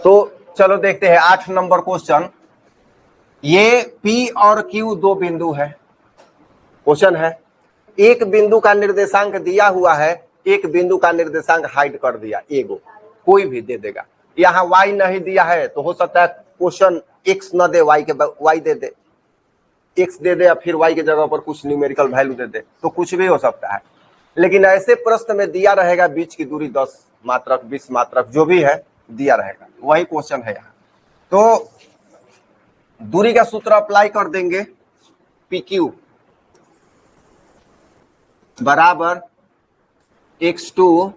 तो चलो देखते हैं 8 नंबर क्वेश्चन। ये P और Q दो बिंदु है। क्वेश्चन है एक बिंदु का निर्देशांक दिया हुआ है, एक बिंदु का निर्देशांक हाइड कर दिया, एगो कोई भी दे देगा। यहाँ y नहीं दिया है तो हो सकता है क्वेश्चन x न दे, y दे दे, x दे दे या फिर y के जगह पर कुछ न्यूमेरिकल वैल्यू दे दे, तो कुछ भी हो सकता है। लेकिन ऐसे प्रश्न में दिया रहेगा बीच की दूरी 10 मात्रक 20 मात्रक जो भी है दिया रहेगा, वही क्वेश्चन है यहाँ। तो दूरी का सूत्र अप्लाई कर देंगे, PQ बराबर x2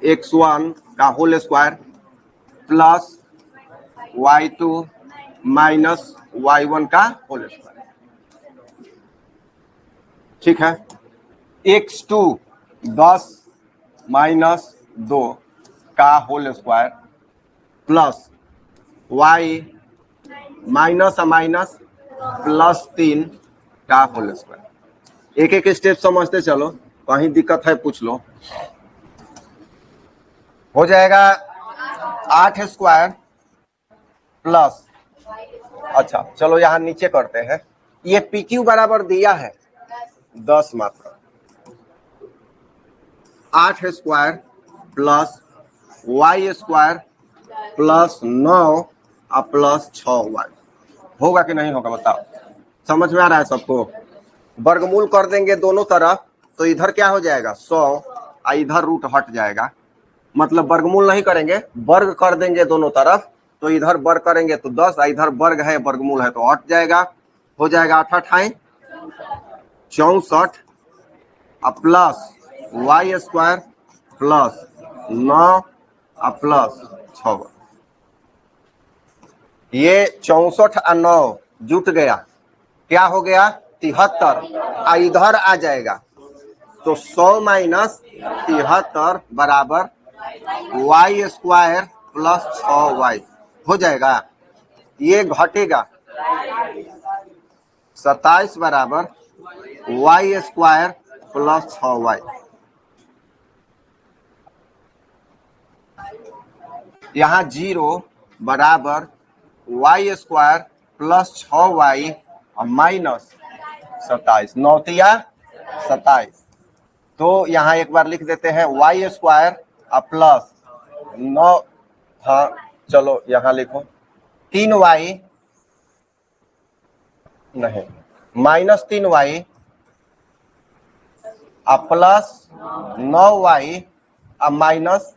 x1 का whole square plus y2 minus y1 का होल स्क्वायर। ठीक है, x2 10 माइनस 2 का whole square plus y minus minus plus 3 का होल स्क्वायर। एक एक स्टेप समझते चलो, कहीं दिक्कत है पूछ लो। हो जाएगा 8 स्क्वायर प्लस, अच्छा चलो यहाँ नीचे करते हैं। ये PQ बराबर दिया है 10 मात्र, 8 square plus y square plus 9 और प्लस 6y। होगा कि नहीं होगा बताओ, समझ में आ रहा है सबको? वर्गमूल कर देंगे दोनों तरफ तो इधर क्या हो जाएगा 100 और इधर रूट हट जाएगा। मतलब वर्गमूल नहीं करेंगे, वर्ग कर देंगे दोनों तरफ, तो इधर वर्ग करेंगे तो 10 और इधर वर्ग है वर्गमूल है तो हट जाएगा। हो जाएगा 8 64 प्लस y स्क्वायर प्लस 9 और प्लस 6। ये 64 और 9 जुट गया, क्या हो गया 73, इधर आ जाएगा तो 100 माइनस 73 बराबर y स्क्वायर प्लस 6y हो जाएगा। ये घटेगा 27 बराबर y स्क्वायर प्लस 6y। यहाँ 0 बराबर y स्क्वायर प्लस 6y और माइनस 27, 9 तिया 27। तो यहाँ एक बार लिख देते हैं y स्क्वायर और प्लस 9, हाँ चलो यहाँ लिखो 3y नहीं माइनस 3y और प्लस 9y और माइनस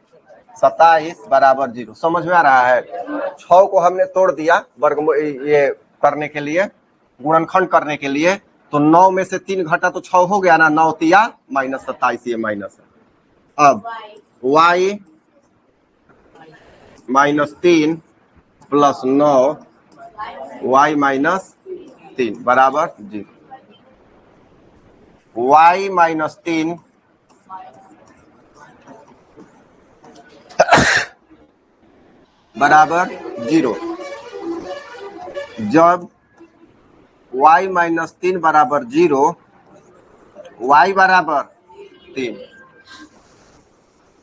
27 बराबर 0। समझ में आ रहा है? 6 को हमने तोड़ दिया वर्गमूल ये करने के लिए, गुणनखंड करने के लिए, तो 9 में से 3 घटा तो 6 हो गया ना, 9 तिया माइनस 27, ये माइनस है। अब y minus 3 plus 9 y minus 3 बराबर 0। y माइनस 3 बराबर 0। जब y माइनस 3 बराबर 0, y बराबर 3,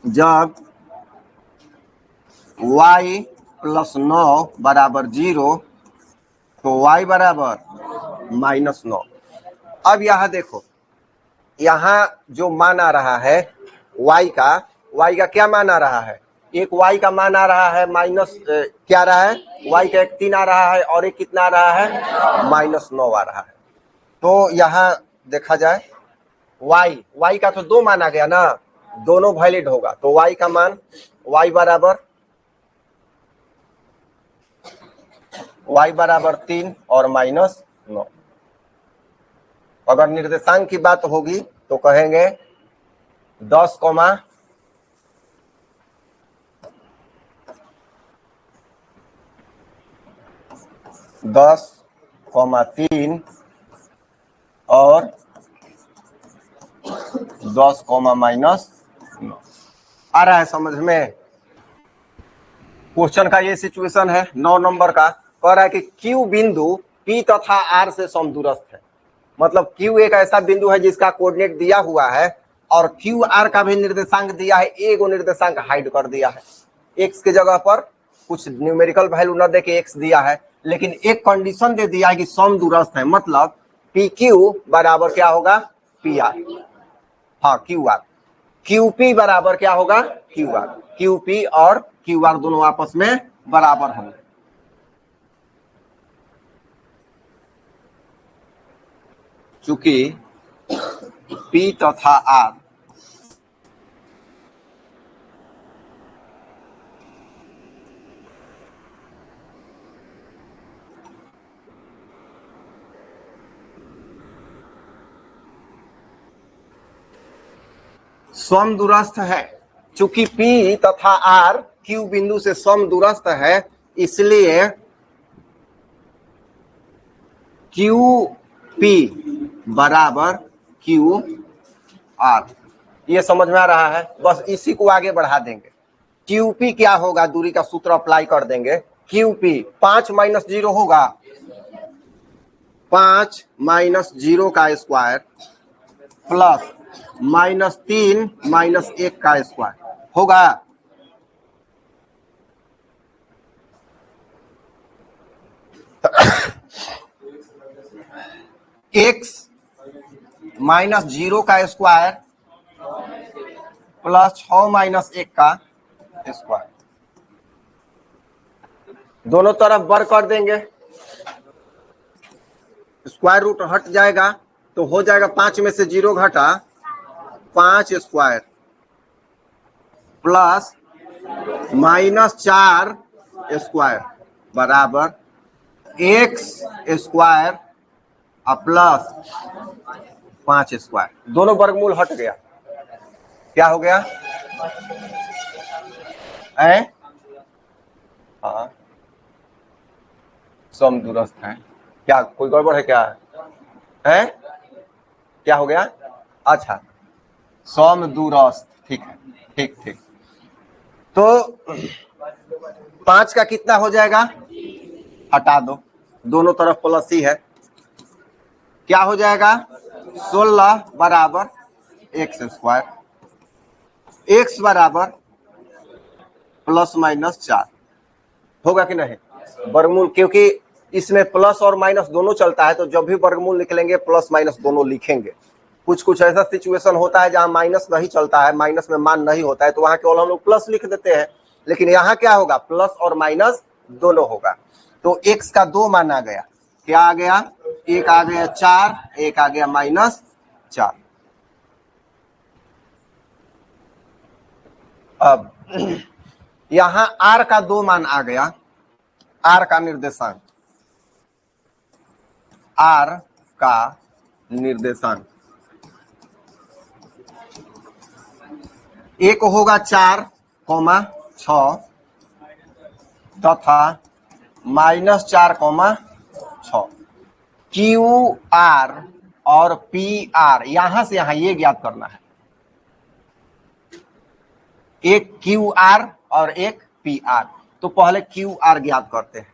जब y प्लस 9 बराबर 0 तो y बराबर माइनस 9। अब यहाँ देखो, यहाँ जो मान आ रहा है y का क्या मान आ रहा है? एक y का मान आ रहा है माइनस क्या आ रहा है, y का एक 3 आ रहा है और एक कितना आ रहा है माइनस 9 आ रहा है। तो यहाँ देखा जाए y का तो 2 मान आ गया ना, दोनों वैलिड होगा। तो y का मान y बराबर 3 और माइनस 9। अगर निर्देशांक की बात होगी तो कहेंगे 10, 10,3 और 10, माइनस 9। आ रहा है समझ में? क्वेश्चन का ये सिचुएशन है 9 नंबर का। कह रहा है कि Q बिंदु P तथा R से समदूरस्थ है। मतलब Q एक ऐसा बिंदु है जिसका कोऑर्डिनेट दिया हुआ है और QR का भी निर्देशांक दिया है, एगो निर्देशांक हाइड कर दिया है। x के जगह पर कुछ न्यूमेरिकल वैल्यू न दे के एक्स दिया है, लेकिन एक कंडीशन दे दिया है कि सम दूरस्थ है, मतलब पी क्यू बराबर क्या होगा पी आर, हाँ क्यू आर, क्यू पी बराबर क्या होगा क्यू आर, क्यू पी और क्यू आर दोनों आपस में बराबर होंगे। चूंकि पी तथा आर सम दूरस्थ है, चूंकि P तथा R Q बिंदु से सम दूरस्थ है, इसलिए QP बराबर QR। ये समझ में आ रहा है? बस इसी को आगे बढ़ा देंगे। QP क्या होगा, दूरी का सूत्र अप्लाई कर देंगे। QP 5 - 0 होगा, 5 - 0 का स्क्वायर प्लस -3 - 1 का स्क्वायर होगा। x -0 का स्क्वायर प्लस 6 - 1 का स्क्वायर, दोनों तरफ वर्ग कर देंगे, स्क्वायर रूट हट जाएगा तो हो जाएगा 5 में से 0 घटा 5 स्क्वायर प्लस -4 स्क्वायर बराबर x स्क्वायर प्लस 5 स्क्वायर, दोनों वर्गमूल हट गया। क्या हो गया? हाँ सम दूरस्थ है। क्या कोई गड़बड़ है क्या? है क्या हो गया? अच्छा सम दूरस्थ, ठीक है, ठीक ठीक। तो 5 का कितना हो जाएगा, हटा दो, दोनों तरफ प्लस ही है, क्या हो जाएगा 16 बराबर एक्स स्क्वायर, एक्स बराबर प्लस -4 होगा कि नहीं? वर्गमूल, क्योंकि इसमें प्लस और माइनस दोनों चलता है, तो जब भी वर्गमूल निकलेंगे प्लस माइनस दोनों लिखेंगे। कुछ कुछ ऐसा सिचुएशन होता है जहां माइनस नहीं चलता है, माइनस में मान नहीं होता है, तो वहां केवल हम लोग प्लस लिख देते हैं, लेकिन यहाँ क्या होगा, प्लस और माइनस दोनों होगा। तो एक्स का 2 मान आ गया, क्या आ गया, एक आ गया 4, एक आ गया -4। अब यहां आर का 2 मान आ गया, आर का निर्देशांक, आर का निर्देशांक एक होगा 4,6 तथा -4,6। क्यू आर और पी आर यहां से यहां ये ज्ञात करना है, एक क्यू आर और एक पी आर। तो पहले क्यू आर ज्ञात करते हैं।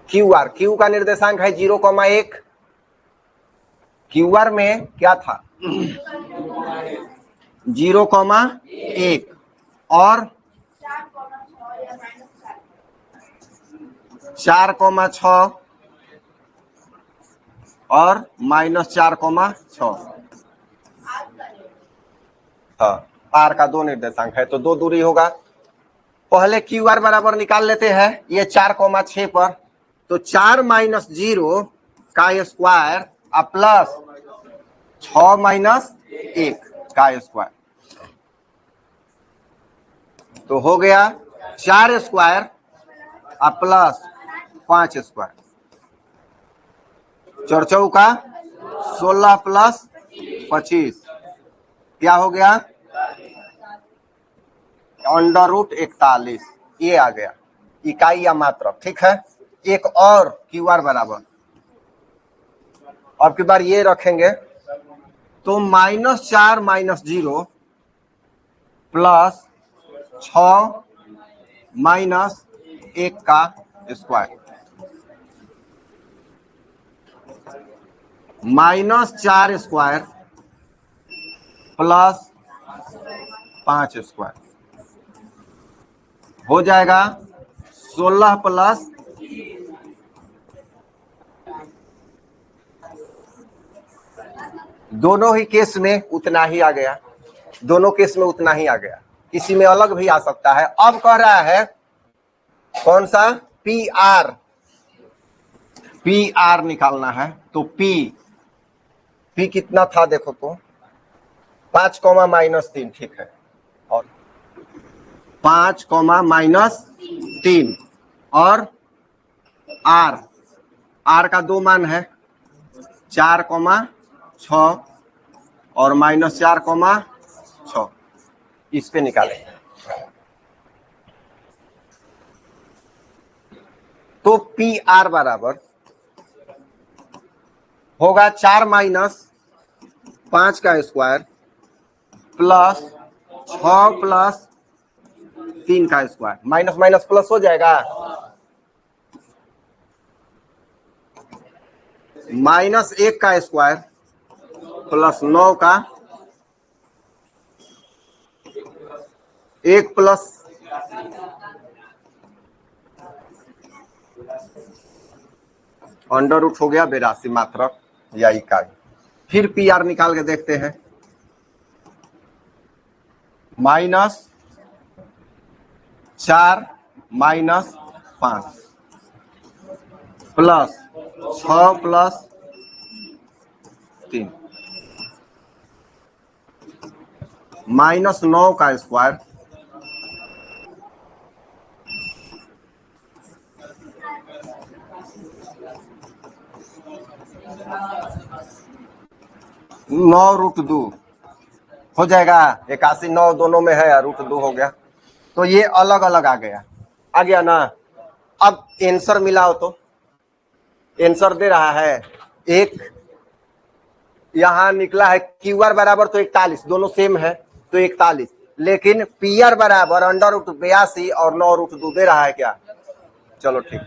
क्यू आर, क्यू का निर्देशांक है 0,1। क्यू आर में क्या था 0,1 और 4,6 और -4,6। हाँ आर का 2 निर्देशांक है, तो 2 दूरी होगा। पहले क्यू आर बराबर निकाल लेते हैं, ये 4,6 पर, तो 4 - 0 का स्क्वायर प्लस 6 - 1 का स्क्वायर, तो हो गया 4 स्क्वायर प्लस 5 स्क्वायर, 4 चौका 16 प्लस 25, क्या हो गया √41, ये आ गया इकाई या मात्रक, ठीक है। एक और क्यू आर बराबर, अब की बार ये रखेंगे, तो -4 - 0 प्लस 6 - 1 का स्क्वायर, -4 स्क्वायर प्लस 5 स्क्वायर हो जाएगा 16 प्लस 2 ही केस में उतना ही आ गया, दोनों केस में उतना ही आ गया, किसी में अलग भी आ सकता है। अब कह रहा है कौन सा, पी आर निकालना है। तो पी कितना था देखो तो 5 -3, ठीक है, और 5 -3 और आर का 2 मान है 4,6 और -4,6, इस पे निकालेंगे। तो पी आर बराबर होगा 4 - 5 का स्क्वायर प्लस 6 प्लस 3 का स्क्वायर, माइनस माइनस प्लस हो जाएगा, -1 का स्क्वायर प्लस 9 का 1 प्लस अंडर रूट हो गया 82 मात्रक या इकाई। फिर पी आर निकाल के देखते हैं, -4 - 5 प्लस 6 प्लस 3 -9 का स्क्वायर (9√2) हो जाएगा। 81 9 दोनों में है, √2 हो गया। तो ये अलग अलग आ गया ना। अब आंसर मिलाओ तो आंसर दे रहा है एक, यहां निकला है क्यू आर बराबर तो 41, दोनों सेम है तो 41, लेकिन पी आर बराबर अंडर रूट 82 और 9√2 दे रहा है क्या। चलो ठीक।